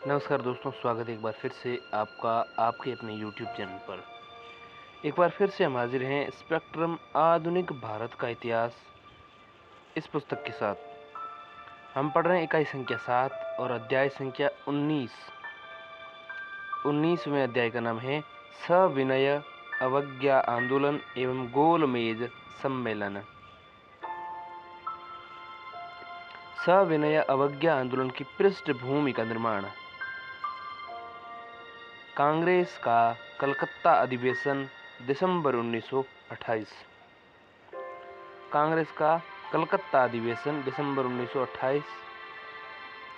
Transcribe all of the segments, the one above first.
नमस्कार दोस्तों, स्वागत है एक बार फिर से आपका आपके अपने यूट्यूब चैनल पर। एक बार फिर से हम हाजिर हैं स्पेक्ट्रम आधुनिक भारत का इतिहास इस पुस्तक के साथ। हम पढ़ रहे हैं इकाई संख्या 7 और अध्याय संख्या 19। 19वें अध्याय का नाम है सविनय अवज्ञा आंदोलन एवं गोलमेज सम्मेलन। सविनय अवज्ञा आंदोलन की पृष्ठभूमि का निर्माण। कांग्रेस का कलकत्ता अधिवेशन दिसंबर 1928। कांग्रेस का कलकत्ता अधिवेशन दिसंबर 1928।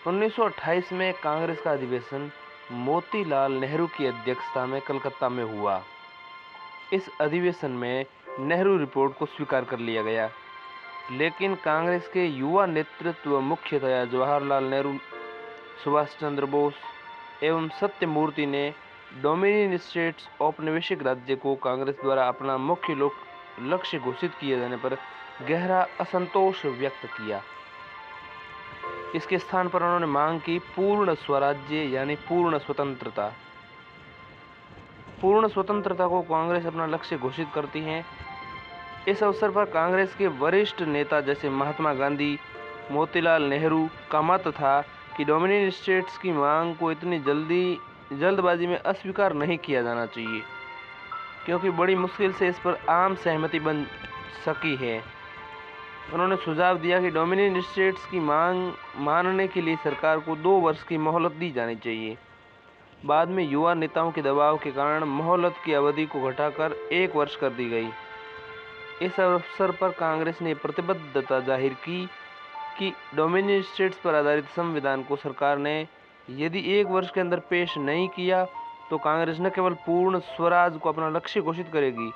1928 में कांग्रेस का अधिवेशन मोतीलाल नेहरू की अध्यक्षता में कलकत्ता में हुआ। इस अधिवेशन में नेहरू रिपोर्ट को स्वीकार कर लिया गया, लेकिन कांग्रेस के युवा नेतृत्व मुख्यतया जवाहरलाल नेहरू, सुभाष चंद्र बोस एवं सत्यमूर्ति ने डोमिनियन स्टेट्स औपनिवेशिक राज्य को कांग्रेस द्वारा अपना मुख्य लक्ष्य घोषित किए जाने पर गहरा असंतोष व्यक्त किया। इसके स्थान पर उन्होंने मांग की पूर्ण स्वराज्य यानी पूर्ण स्वतंत्रता। पूर्ण स्वतंत्रता को कांग्रेस अपना लक्ष्य घोषित करती है। इस अवसर पर कांग्रेस के वरिष्ठ नेता जैसे महात्मा गांधी, मोतीलाल नेहरू का मत था कि डोमिनियन स्टेट्स की मांग को इतनी जल्दबाजी में अस्वीकार नहीं किया जाना चाहिए, क्योंकि बड़ी मुश्किल से इस पर आम सहमति बन सकी है। उन्होंने सुझाव दिया कि डोमिनियन स्टेट्स की मांग मानने के लिए सरकार को 2 वर्ष की मोहलत दी जानी चाहिए। बाद में युवा नेताओं के दबाव के कारण मोहलत की अवधि को घटाकर 1 वर्ष कर दी गई। इस अवसर पर कांग्रेस ने प्रतिबद्धता जाहिर की कि डोमिनियन स्टेट्स पर आधारित संविधान को सरकार ने यदि 1 वर्ष के अंदर पेश नहीं किया तो कांग्रेस न केवल पूर्ण स्वराज को अपना लक्ष्य घोषित करेगी,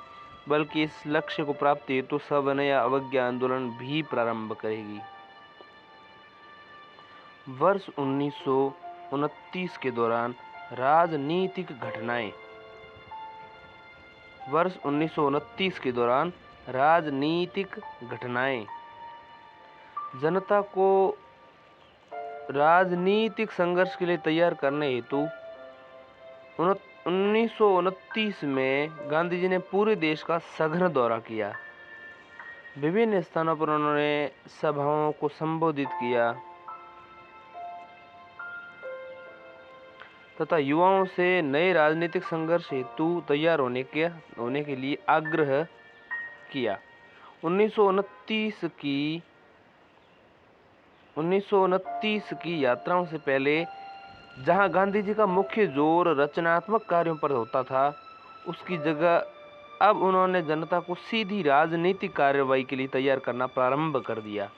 बल्कि इस लक्ष्य को प्राप्ति हेतु सविनय अवज्ञा आंदोलन भी प्रारंभ करेगी। वर्ष 1929 के दौरान राजनीतिक घटनाएं। वर्ष 1929 के दौरान राजनीतिक घटनाएं जनता को राजनीतिक संघर्ष के लिए तैयार करने हेतु 1929 में गांधी जी ने पूरे देश का सघन दौरा किया। विभिन्न स्थानों पर उन्होंने सभाओं को संबोधित किया तथा युवाओं से नए राजनीतिक संघर्ष हेतु तैयार होने के लिए आग्रह किया। 1929 की यात्राओं से पहले जहां गांधी जी का मुख्य जोर रचनात्मक कार्यों पर होता था, उसकी जगह अब उन्होंने जनता को सीधी राजनीतिक कार्रवाई के लिए तैयार करना प्रारंभ कर दिया।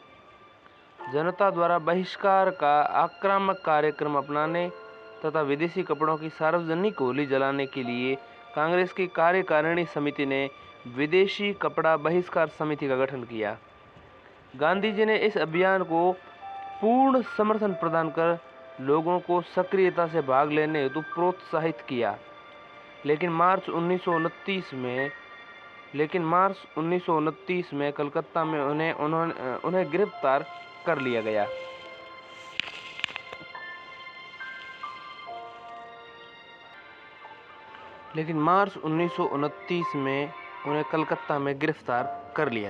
जनता द्वारा बहिष्कार का आक्रामक कार्यक्रम अपनाने तथा विदेशी कपड़ों की सार्वजनिक होली जलाने के लिए कांग्रेस की कार्यकारिणी समिति ने विदेशी कपड़ा बहिष्कार समिति का गठन किया। गांधी जी ने इस अभियान को पूर्ण समर्थन प्रदान कर लोगों को सक्रियता से भाग लेने हेतु प्रोत्साहित किया, लेकिन मार्च 1929 में कलकत्ता में उन्हें गिरफ्तार कर लिया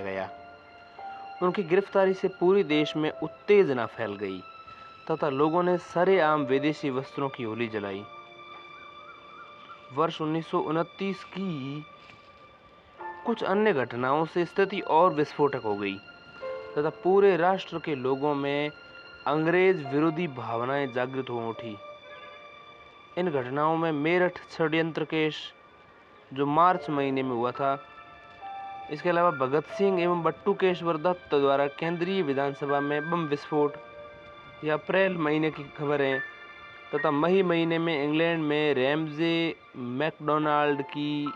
गया। उनकी गिरफ्तारी से पूरे देश में उत्तेजना फैल गई तथा लोगों ने सरेआम विदेशी वस्त्रों की होली जलाई। वर्ष 1929 की कुछ अन्य घटनाओं से स्थिति और विस्फोटक हो गई तथा पूरे राष्ट्र के लोगों में अंग्रेज विरोधी भावनाएं जागृत हो उठी। इन घटनाओं में मेरठ षड्यंत्र केस जो मार्च महीने में हुआ था, इसके अलावा भगत सिंह एवं बट्टू केशवर दत्त द्वारा केंद्रीय विधानसभा में बम विस्फोट, यह अप्रैल महीने की खबरें तथा मई महीने में इंग्लैंड में रैमजे मैकडोनाल्ड की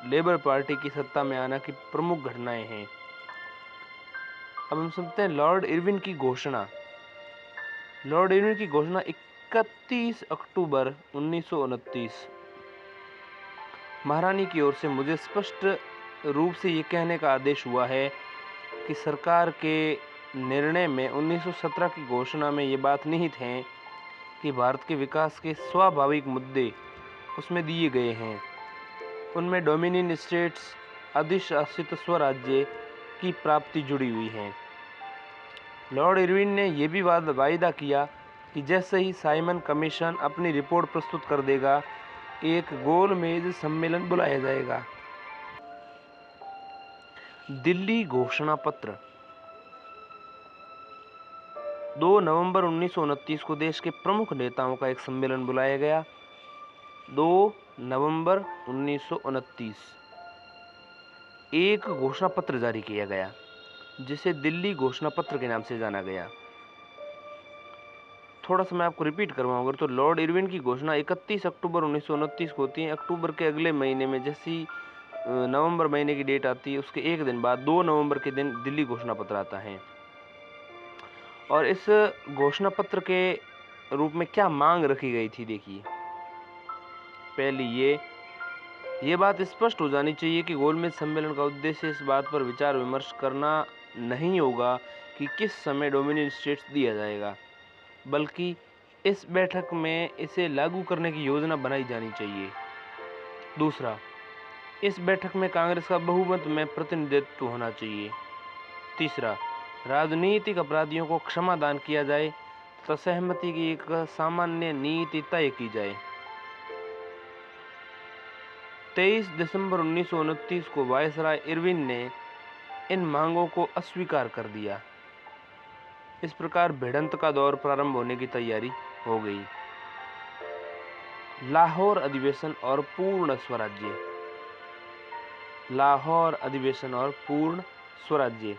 लेबर पार्टी की सत्ता में आना की प्रमुख घटनाएं हैं। अब हम सुनते हैं लॉर्ड इरविन की घोषणा। लॉर्ड इरविन की घोषणा 31 अक्टूबर 1929। महारानी की ओर से मुझे स्पष्ट रूप से ये कहने का आदेश हुआ है कि सरकार के निर्णय में 1917 की घोषणा में ये बात निहित है कि भारत के विकास के स्वाभाविक मुद्दे उसमें दिए गए हैं। उनमें डोमिनियन स्टेट्स, अधिशासित स्वराज्य की प्राप्ति जुड़ी हुई है। लॉर्ड इरविन ने यह भी वायदा किया कि जैसे ही साइमन कमीशन अपनी रिपोर्ट प्रस्तुत कर देगा, एक गोलमेज सम्मेलन बुलाया जाएगा। दिल्ली घोषणा पत्र। 2 नवंबर 1929 को देश के प्रमुख नेताओं का एक सम्मेलन बुलाया गया। 2 नवंबर 1929 एक घोषणा पत्र जारी किया गया, जिसे दिल्ली घोषणा पत्र के नाम से जाना गया। थोड़ा सा मैं आपको रिपीट करवाऊंगा तो लॉर्ड इरविन की घोषणा 31 अक्टूबर 1929 को होती है। अक्टूबर के अगले महीने में जैसी नवंबर महीने की डेट आती है, उसके एक दिन बाद 2 नवंबर के दिन दिल्ली घोषणा पत्र आता है। और इस घोषणा पत्र के रूप में क्या मांग रखी गई थी, देखिए। पहली, ये बात स्पष्ट हो जानी चाहिए कि गोलमेज सम्मेलन का उद्देश्य इस बात पर विचार विमर्श करना नहीं होगा कि किस समय डोमिनियन स्टेट्स दिया जाएगा, बल्कि इस बैठक में इसे लागू करने की योजना बनाई जानी चाहिए। दूसरा, इस बैठक में कांग्रेस का बहुमत में प्रतिनिधित्व होना चाहिए। तीसरा, राजनीतिक अपराधियों को क्षमादान किया जाए तथा सहमति की एक सामान्य नीति तय की जाए। 23 दिसंबर 1929 को वायसराय इरविन ने इन मांगों को अस्वीकार कर दिया। इस प्रकार भिड़ंत का दौर प्रारंभ होने की तैयारी हो गई। लाहौर अधिवेशन और पूर्ण स्वराज्य। लाहौर अधिवेशन और पूर्ण स्वराज्य।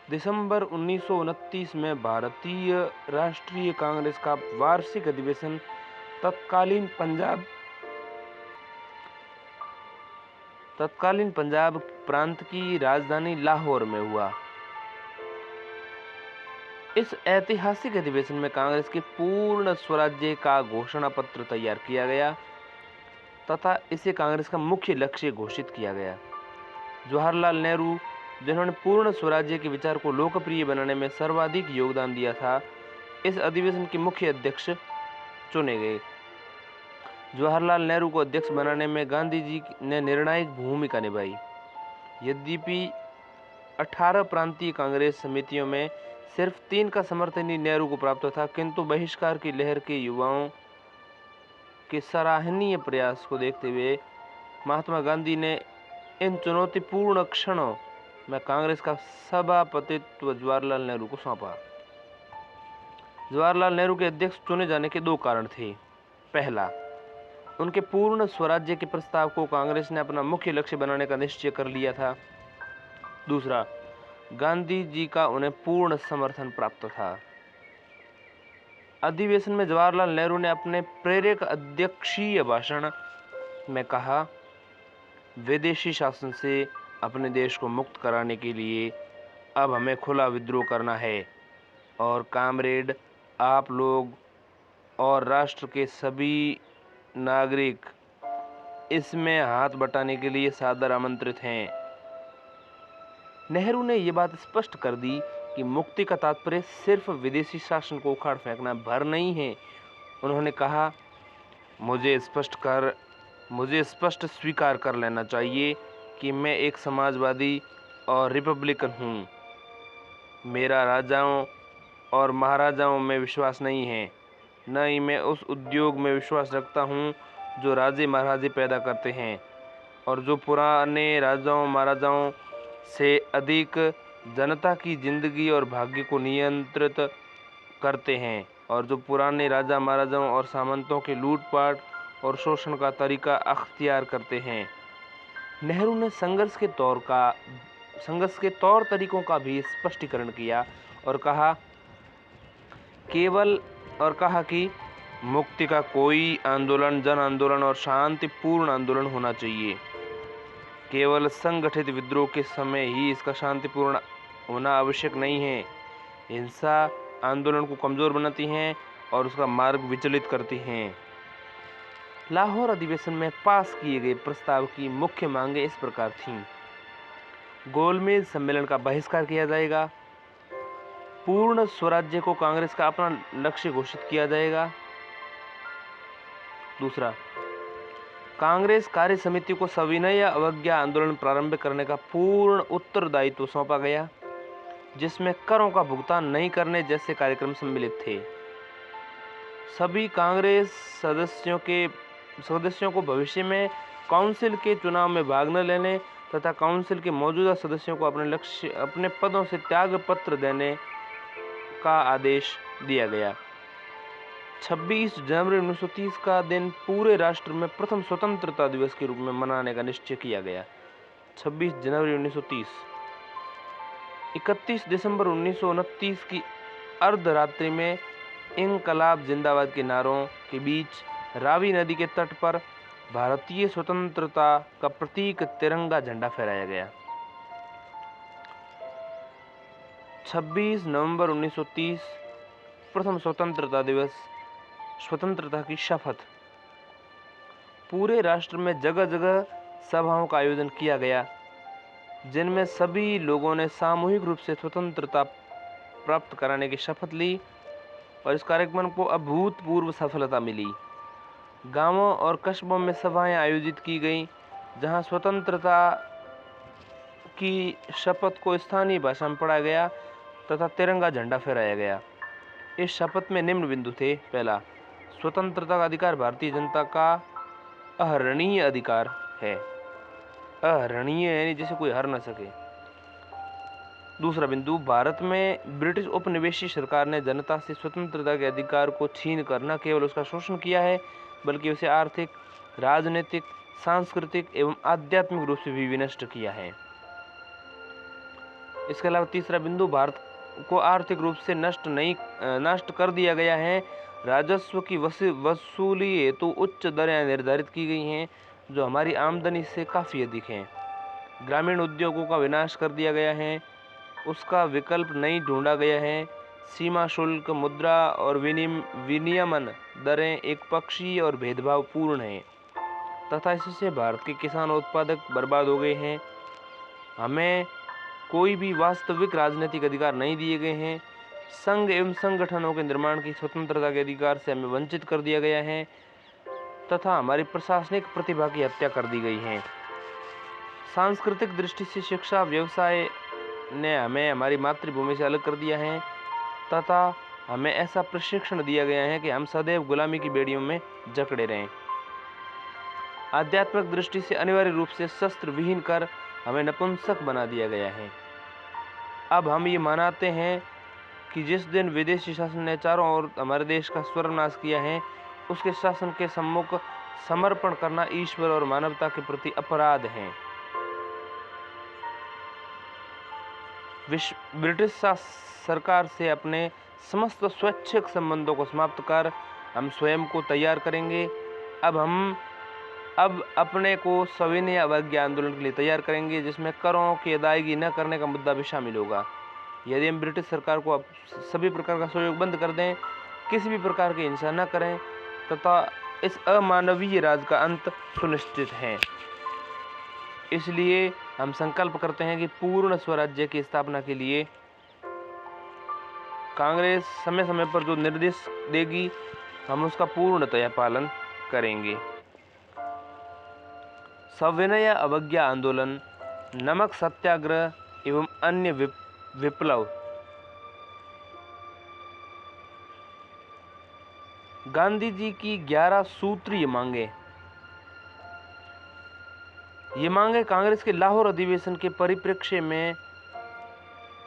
दिसंबर 1929 में भारतीय राष्ट्रीय कांग्रेस का वार्षिक अधिवेशन तत्कालीन पंजाब प्रांत की राजधानी लाहौर में हुआ। इस ऐतिहासिक अधिवेशन में कांग्रेस के पूर्ण स्वराज्य का घोषणा पत्र तैयार किया गया तथा इसे कांग्रेस का मुख्य लक्ष्य घोषित किया गया। जवाहरलाल नेहरू, जिन्होंने पूर्ण स्वराज्य के विचार को लोकप्रिय बनाने में सर्वाधिक योगदान दिया था, इस अधिवेशन के मुख्य अध्यक्ष चुने गए। जवाहरलाल नेहरू को अध्यक्ष बनाने में गांधी जी ने निर्णायक भूमिका निभाई। यद्यपि 18 प्रांतीय कांग्रेस समितियों में सिर्फ 3 का समर्थन ही नेहरू को प्राप्त था, किंतु बहिष्कार की लहर के युवाओं के सराहनीय प्रयास को देखते हुए महात्मा गांधी ने इन चुनौतीपूर्ण क्षणों में कांग्रेस का सभापतित्व जवाहरलाल नेहरू को सौंपा। जवाहरलाल नेहरू के अध्यक्ष चुने जाने के 2 कारण थे। पहला, उनके पूर्ण स्वराज्य के प्रस्ताव को कांग्रेस ने अपना मुख्य लक्ष्य बनाने का निश्चय कर लिया था। दूसरा, गांधी जी का उन्हें पूर्ण समर्थन प्राप्त था। अधिवेशन में जवाहरलाल नेहरू ने अपने प्रेरक अध्यक्षीय भाषण में कहा, विदेशी शासन से अपने देश को मुक्त कराने के लिए अब हमें खुला विद्रोह करना है और कामरेड, आप लोग और राष्ट्र के सभी नागरिक इसमें हाथ बटाने के लिए सादर आमंत्रित हैं। नेहरू ने यह बात स्पष्ट कर दी कि मुक्ति का तात्पर्य सिर्फ विदेशी शासन को उखाड़ फेंकना भर नहीं है। उन्होंने कहा, मुझे स्पष्ट स्वीकार कर लेना चाहिए कि मैं एक समाजवादी और रिपब्लिकन हूँ। मेरा राजाओं और महाराजाओं में विश्वास नहीं है, न ही मैं उस उद्योग में विश्वास रखता हूँ जो राजे महाराजे पैदा करते हैं और जो पुराने राजाओं महाराजाओं से अधिक जनता की जिंदगी और भाग्य को नियंत्रित करते हैं और जो पुराने राजा महाराजाओं और सामंतों के लूटपाट और शोषण का तरीका अख्तियार करते हैं। नेहरू ने संघर्ष के तौर तरीकों का भी स्पष्टीकरण किया और कहा कि मुक्ति का कोई आंदोलन जन आंदोलन और शांतिपूर्ण आंदोलन होना चाहिए। केवल संगठित विद्रोह के समय ही इसका शांतिपूर्ण होना आवश्यक नहीं है। हिंसा आंदोलन को कमजोर बनाती हैं और उसका मार्ग विचलित करती हैं। लाहौर अधिवेशन में पास किए गए प्रस्ताव की मुख्य मांगें इस प्रकार थीं। गोलमेज सम्मेलन का बहिष्कार किया जाएगा, पूर्ण स्वराज्य को कांग्रेस का अपना लक्ष्य घोषित किया जाएगा। दूसरा, कांग्रेस कार्य समिति को सविनय अवज्ञा आंदोलन प्रारंभ करने का पूर्ण उत्तरदायित्व सौंपा गया, जिसमें करों का भुगतान नहीं करने जैसे कार्यक्रम सम्मिलित थे। सभी कांग्रेस सदस्यों को भविष्य में काउंसिल के चुनाव में भाग न लेने तथा काउंसिल के मौजूदा सदस्यों को अपने पदों से त्याग पत्र देने का आदेश दिया गया। 26 जनवरी 1930 का दिन पूरे राष्ट्र में प्रथम स्वतंत्रता दिवस के रूप में मनाने का निश्चय किया गया। 26 जनवरी 1930। 31 दिसंबर 1929 की अर्धरात्रि में इंकलाब जिंदाबाद के नारों के बीच रावी नदी के तट पर भारतीय स्वतंत्रता का प्रतीक तिरंगा झंडा फहराया गया। 26 नवंबर 1930 प्रथम स्वतंत्रता दिवस, स्वतंत्रता की शपथ। पूरे राष्ट्र में जगह जगह सभाओं का आयोजन किया गया, जिनमें सभी लोगों ने सामूहिक रूप से स्वतंत्रता प्राप्त कराने की शपथ ली और इस कार्यक्रम को अभूतपूर्व सफलता मिली। गांवों और कस्बों में सभाएं आयोजित की गईं, जहां स्वतंत्रता की शपथ को स्थानीय भाषा में पढ़ा गया तथा तिरंगा झंडा फहराया गया। इस शपथ में निम्न बिंदु थे। पहला, स्वतंत्रता का अधिकार भारतीय जनता का अहरणीय अधिकार है। अहरणीय यानी जिसे कोई हर न सके। दूसरा बिंदु, भारत में ब्रिटिश उपनिवेशी सरकार ने जनता से स्वतंत्रता के अधिकार को छीन कर न केवल उसका शोषण किया है, बल्कि उसे आर्थिक, राजनीतिक, सांस्कृतिक एवं आध्यात्मिक रूप से भी विनष्ट किया है। इसके अलावा तीसरा बिंदु, भारत को आर्थिक रूप से नष्ट कर दिया गया है। राजस्व की वसूली हेतु उच्च दरें निर्धारित की गई हैं, जो हमारी आमदनी से काफ़ी अधिक हैं। ग्रामीण उद्योगों का विनाश कर दिया गया है, उसका विकल्प नहीं ढूंढा गया है। सीमा शुल्क, मुद्रा और विनियमन दरें एकपक्षीय और भेदभावपूर्ण हैं तथा इससे भारत के किसान उत्पादक बर्बाद हो गए हैं। हमें कोई भी वास्तविक राजनीतिक अधिकार नहीं दिए गए हैं। संघ एवं संगठनों के निर्माण की स्वतंत्रता के अधिकार से हमें वंचित कर दिया गया है तथा हमारी प्रशासनिक प्रतिभा की हत्या कर दी गई है। सांस्कृतिक दृष्टि से शिक्षा, व्यवसाय ने हमें हमारी मातृभूमि से अलग कर दिया है तथा हमें ऐसा प्रशिक्षण दिया गया है कि हम सदैव गुलामी की बेड़ियों में जकड़े रहें। आध्यात्मिक दृष्टि से अनिवार्य रूप से शस्त्र विहीन कर हमें नपुंसक बना दिया गया है। अब हम ये मनाते हैं कि जिस दिन विदेशी शासन ने चारों ओर हमारे देश का सर्वनाश किया है, उसके शासन के सम्मुख समर्पण करना ईश्वर और मानवता के प्रति अपराध है। ब्रिटिश सरकार से अपने समस्त स्वैच्छिक संबंधों को समाप्त कर हम स्वयं को तैयार करेंगे। अब अपने को सविनय अवज्ञा आंदोलन के लिए तैयार करेंगे, जिसमें करों की अदायगी न करने का मुद्दा भी शामिल होगा। यदि हम ब्रिटिश सरकार को सभी प्रकार का सहयोग बंद कर दें, किसी भी प्रकार की हिंसा न करें तथा इस अमानवीय राज का अंत सुनिश्चित है। इसलिए हम संकल्प करते हैं कि पूर्ण स्वराज्य की स्थापना के लिए कांग्रेस समय समय पर जो निर्देश देगी, हम उसका पूर्णतया पालन करेंगे। सविनय अवज्ञा आंदोलन, नमक सत्याग्रह एवं अन्य विप्लव। गांधी जी की 11 सूत्रीय मांगे। ये मांगे कांग्रेस के लाहौर अधिवेशन के परिप्रेक्ष्य में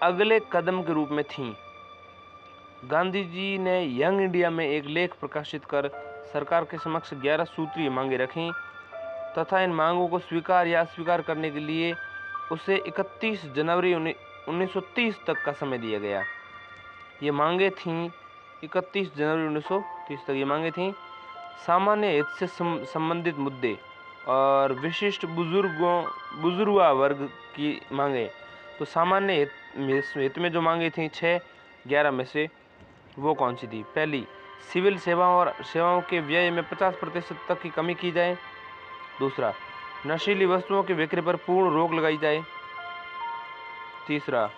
अगले कदम के रूप में थीं। गांधी जी ने यंग इंडिया में एक लेख प्रकाशित कर सरकार के समक्ष 11 सूत्रीय मांगे रखीं तथा इन मांगों को स्वीकार या अस्वीकार करने के लिए उसे 31 जनवरी 1930 तक का समय दिया गया। ये मांगे थीं 31 जनवरी 1930 तक ये मांगे थीं। सामान्य हित से संबंधित मुद्दे और विशिष्ट बुजुर्गा वर्ग की मांगे। तो सामान्य हित में जो मांगे थीं 11 में से वो कौन सी थी? पहली, सिविल सेवाओं के व्यय में 50% तक की कमी की जाए। दूसरा, नशीली वस्तुओं के विक्रय पर पूर्ण रोक लगाई जाए। तीसरा,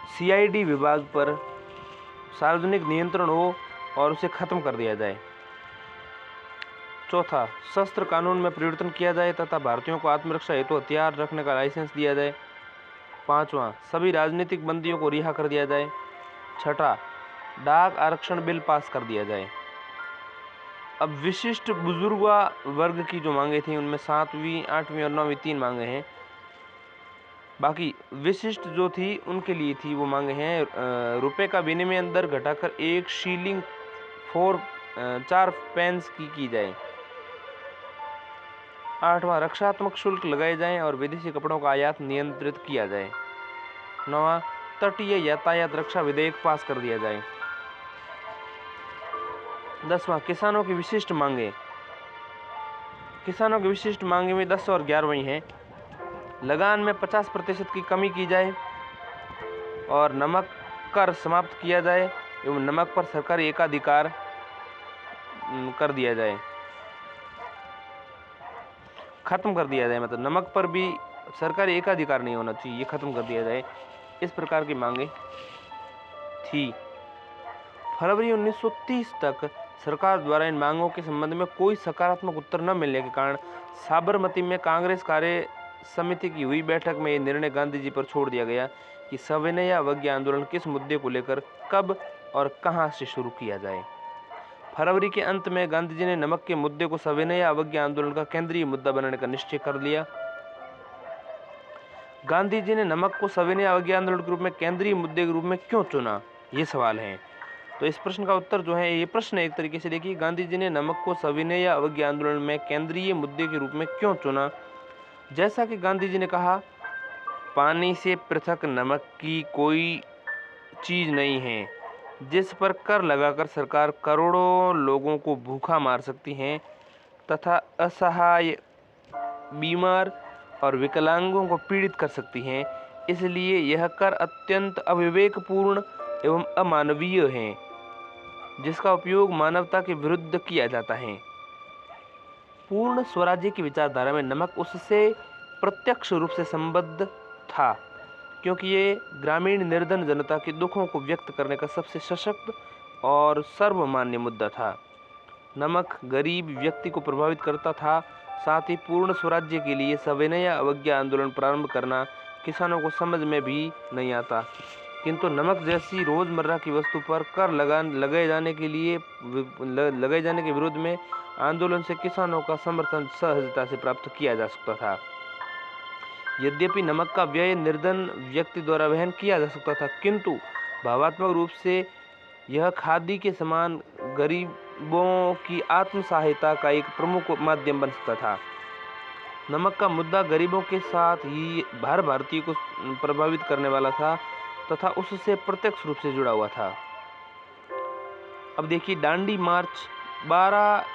CID विभाग पर सार्वजनिक नियंत्रण हो और उसे खत्म कर दिया जाए। चौथा, शस्त्र कानून में परिवर्तन किया जाए तथा भारतीयों को आत्मरक्षा हेतु हथियार रखने का लाइसेंस दिया जाए। पांचवा, सभी राजनीतिक बंदियों को रिहा कर दिया जाए। छठा, डाक आरक्षण बिल पास कर दिया जाए। अब विशिष्ट बुजुर्गा वर्ग की जो मांगे थी उनमें 7वीं, 8वीं और 9वीं 3 मांगे हैं। बाकी विशिष्ट जो थी उनके लिए थी वो मांगे हैं रुपए का विनिमय दर घटाकर 1 शीलिंग 4 पेंस की जाए। 8वां, रक्षात्मक शुल्क लगाए जाएं और विदेशी कपड़ों का आयात नियंत्रित किया जाए। 9वां, तटीय यातायात रक्षा विधेयक पास कर दिया जाए। 10वां, किसानों की विशिष्ट मांगे। किसानों की विशिष्ट मांगे में 10 और 11वीं हैं। लगान में 50% की कमी की जाए और नमक कर समाप्त किया जाए एवं नमक पर सरकारी एकाधिकार कर दिया जाए, खत्म कर दिया जाए। मतलब नमक पर भी सरकारी एकाधिकार नहीं होना चाहिए, ये खत्म कर दिया जाए। इस प्रकार की मांगे थी। फरवरी 1930 तक सरकार द्वारा इन मांगों के संबंध में कोई सकारात्मक उत्तर न मिलने के कारण साबरमती में कांग्रेस कार्य समिति की हुई बैठक में यह निर्णय गांधी जी पर छोड़ दिया गया कि सविनय अवज्ञा आंदोलन किस मुद्दे को लेकर कब और कहां से शुरू किया जाए। फरवरी के अंत में गांधी जी ने नमक के मुद्दे को सविनय अवज्ञा आंदोलन का केंद्रीय मुद्दा बनाने का निश्चय कर लिया। गांधी जी ने नमक को सविनय अवज्ञा आंदोलन के रूप में केंद्रीय मुद्दे के रूप में क्यों चुना, ये सवाल है। तो इस प्रश्न का उत्तर जो है, ये प्रश्न एक तरीके से देखिए, गांधी जी ने नमक को सविनय अवज्ञा आंदोलन में केंद्रीय मुद्दे के रूप में क्यों चुना। जैसा कि गांधी जी ने कहा, पानी से पृथक नमक की कोई चीज नहीं है जिस पर कर लगाकर सरकार करोड़ों लोगों को भूखा मार सकती है तथा असहाय, बीमार और विकलांगों को पीड़ित कर सकती हैं। इसलिए यह कर अत्यंत अविवेकपूर्ण एवं अमानवीय है जिसका उपयोग मानवता के विरुद्ध किया जाता है। पूर्ण स्वराज्य की विचारधारा में नमक उससे प्रत्यक्ष रूप से संबद्ध था क्योंकि ये ग्रामीण निर्धन जनता के दुखों को व्यक्त करने का सबसे सशक्त और सर्वमान्य मुद्दा था। नमक गरीब व्यक्ति को प्रभावित करता था। साथ ही पूर्ण स्वराज्य के लिए सविनय अवज्ञा आंदोलन प्रारंभ करना किसानों को समझ में भी नहीं आता, किंतु नमक जैसी रोजमर्रा की वस्तु पर कर लगाए जाने के विरोध में आंदोलन से किसानों का समर्थन सहजता से प्राप्त किया जा सकता था। यद्यपि नमक का व्यय निर्धन व्यक्ति द्वारा वहन किया जा सकता था, किंतु भावात्मक रूप से यह खादी के समान गरीबों की आत्म सहायता का एक प्रमुख माध्यम बन सकता था। नमक का मुद्दा गरीबों के साथ ही हर भारतीय को प्रभावित करने वाला था तथा उससे प्रत्यक्ष रूप से जुड़ा हुआ था। अब देखिए, दांडी मार्च 12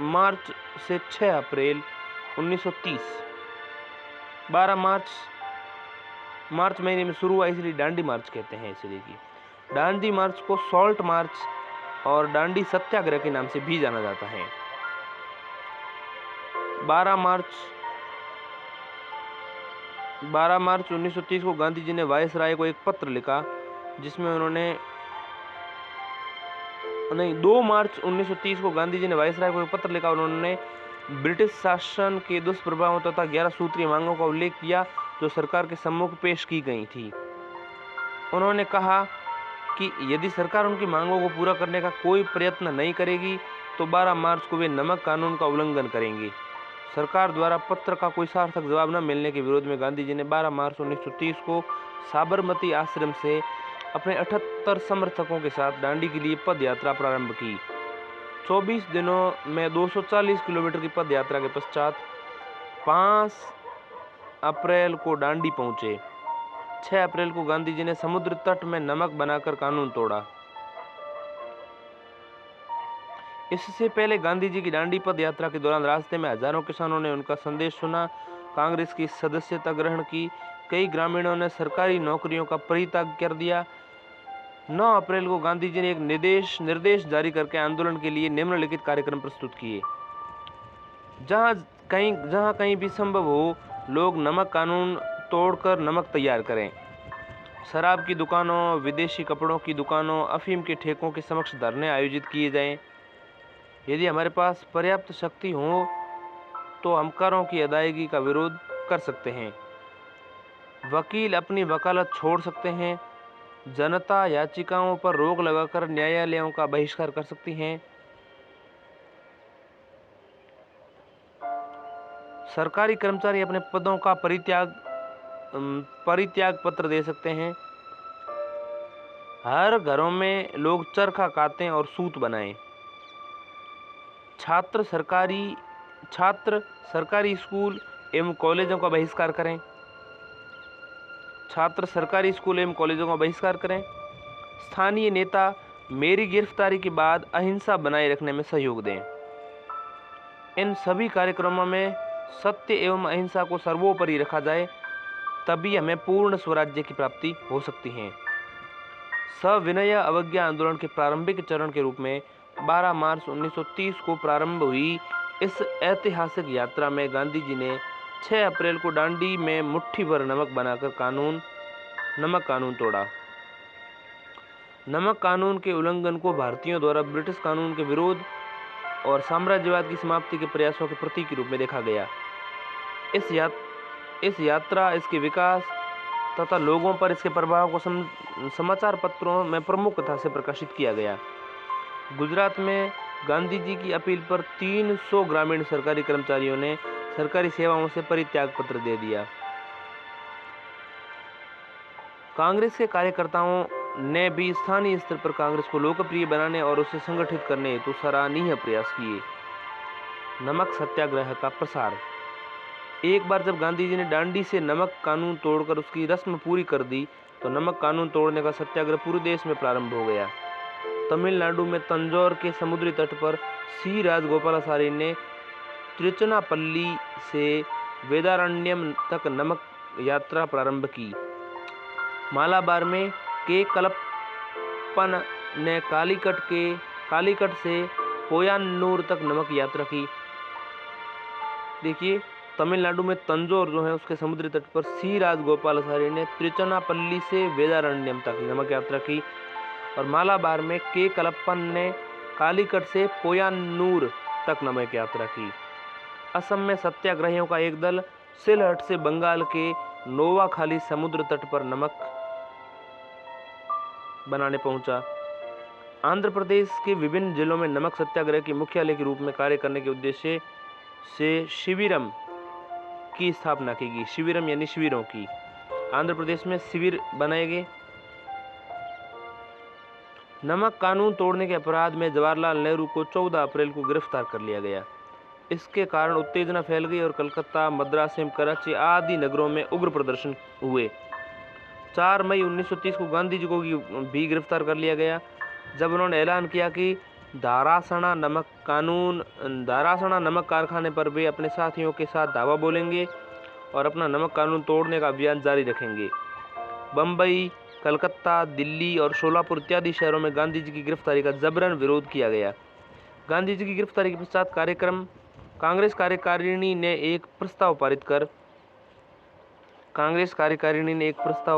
मार्च से 6 अप्रैल 1930। 12 मार्च महीने में शुरू हुआ, इसलिए दांडी मार्च कहते हैं इसे। देखिए, दांडी मार्च को सॉल्ट मार्च और दांडी सत्याग्रह के नाम से भी जाना जाता है। 12 मार्च 1930 को गांधी जी ने वायसराय को एक पत्र लिखा जिसमें उन्होंने 2 मार्च 1930 को गांधी जी ने वायसराय को एक पत्र लिखा और उन्होंने ब्रिटिश शासन के दुष्प्रभावों तथा 11 सूत्रीय मांगों का उल्लेख किया जो सरकार के सम्मुख पेश की गई थी। उन्होंने कहा कि यदि सरकार उनकी मांगों को पूरा करने का कोई प्रयत्न नहीं करेगी तो 12 मार्च को वे नमक कानून का उल्लंघन करेंगे। सरकार द्वारा पत्र का कोई सार्थक जवाब न मिलने के विरोध में गांधी जी ने 12 मार्च 1930 को साबरमती आश्रम से अपने 78 समर्थकों के साथ दांडी के लिए पद यात्रा प्रारंभ की। 24 दिनों में 240 किलोमीटर की पद यात्रा के पश्चात 5 अप्रैल को दांडी पहुंचे। 6 अप्रैल को गांधी जी ने समुद्र तट में नमक बनाकर कानून तोड़ा। इससे पहले गांधी जी की दांडी पद यात्रा के दौरान रास्ते में हजारों किसानों ने उनका संदेश सुना, कांग्रेस की सदस्यता ग्रहण की। कई ग्रामीणों ने सरकारी नौकरियों का परित्याग कर दिया। 9 अप्रैल को गांधी जी ने एक निर्देश जारी करके आंदोलन के लिए निम्नलिखित कार्यक्रम प्रस्तुत किए। जहां कहीं भी संभव हो, लोग नमक कानून तोड़कर नमक तैयार करें। शराब की दुकानों, विदेशी कपड़ों की दुकानों, अफीम के ठेकों के समक्ष धरने आयोजित किए जाएं। यदि हमारे पास पर्याप्त शक्ति हो तो हम करों की अदायगी का विरोध कर सकते हैं। वकील अपनी वकालत छोड़ सकते हैं। जनता याचिकाओं पर रोक लगाकर न्यायालयों का बहिष्कार कर सकती हैं। सरकारी कर्मचारी अपने पदों का परित्याग पत्र दे सकते हैं। हर घरों में लोग चरखा कातें और सूत बनाएं। छात्र सरकारी स्कूल एवं कॉलेजों का बहिष्कार करें। छात्र सरकारी स्कूल एवं कॉलेजों का बहिष्कार करें। स्थानीय नेता मेरी गिरफ्तारी के बाद अहिंसा बनाए रखने में सहयोग दें। इन सभी कार्यक्रमों में सत्य एवं अहिंसा को सर्वोपरि रखा जाए, तभी हमें पूर्ण स्वराज्य की प्राप्ति हो सकती है। सविनय अवज्ञा आंदोलन के प्रारंभिक चरण के रूप में 12 मार्च 1930 को प्रारंभ हुई इस ऐतिहासिक यात्रा में गांधी जी ने 6 अप्रैल को दांडी में मुट्ठी भर नमक बनाकर नमक कानून तोड़ा। नमक कानून के उल्लंघन को भारतीयों द्वारा ब्रिटिश कानून के विरोध और साम्राज्यवाद की समाप्ति के प्रयासों के प्रतीक के रूप में देखा गया। इस यात्रा, इसके विकास तथा लोगों पर इसके प्रभाव को समाचार पत्रों में प्रमुखता से प्रकाशित किया गया। गुजरात में गांधी जी की अपील पर 300 ग्रामीण सरकारी कर्मचारियों ने सरकारी सेवाओं से परित्याग पत्र दे दिया। कांग्रेस के कार्यकर्ताओं ने भी स्थानीय स्तर पर कांग्रेस को लोकप्रिय बनाने और उसे संगठित करने हेतु सराहनीय प्रयास किए। नमक सत्याग्रह का प्रसार। एक बार जब गांधी जी ने दांडी से नमक कानून तोड़कर उसकी रस्म पूरी कर दी तो नमक कानून तोड़ने का सत्याग्रह पूरे देश में प्रारंभ हो गया। तमिलनाडु में तंजौर के समुद्री तट पर सी राजगोपालाचारी ने तिरुचिरापल्ली से वेदारण्यम तक नमक यात्रा प्रारंभ की। मालाबार में के कलप्पन ने कालीकट से पोयान्नूर तक नमक यात्रा की। देखिए, तमिलनाडु में तंजौर जो है उसके समुद्री तट पर सी राजगोपालाचारी ने तिरुचिरापल्ली से वेदारण्यम तक नमक यात्रा की और मालाबार में के कलप्पन ने कालीकट से पोयान्नूर तक नमक यात्रा की। असम में सत्याग्रहियों का एक दल सिलहट से बंगाल के नोवाखाली समुद्र तट पर नमक बनाने पहुंचा। आंध्र प्रदेश के विभिन्न जिलों में नमक सत्याग्रह के मुख्यालय के रूप में कार्य करने के उद्देश्य से शिविरम की स्थापना की गई। शिविरम यानी शिविरों की। आंध्र प्रदेश में शिविर बनाए गए। नमक कानून तोड़ने के अपराध में जवाहरलाल नेहरू को 14 अप्रैल को गिरफ्तार कर लिया गया। इसके कारण उत्तेजना फैल गई और कलकत्ता, मद्रास एवं कराची आदि नगरों में उग्र प्रदर्शन हुए। 4 मई 1930 को गांधी जी को भी गिरफ्तार कर लिया गया, जब उन्होंने ऐलान किया कि धारासणा नमक कारखाने पर वे अपने साथियों के साथ धावा बोलेंगे और अपना नमक कानून तोड़ने का अभियान जारी रखेंगे। बम्बई, कलकत्ता, दिल्ली और शोलापुर इत्यादि शहरों में गांधी जी की गिरफ्तारी का जबरन विरोध किया गया। गांधी जी की गिरफ्तारी के पश्चात कांग्रेस कार्यकारिणी ने एक प्रस्ताव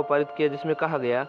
पारित किया जिसमें कहा गया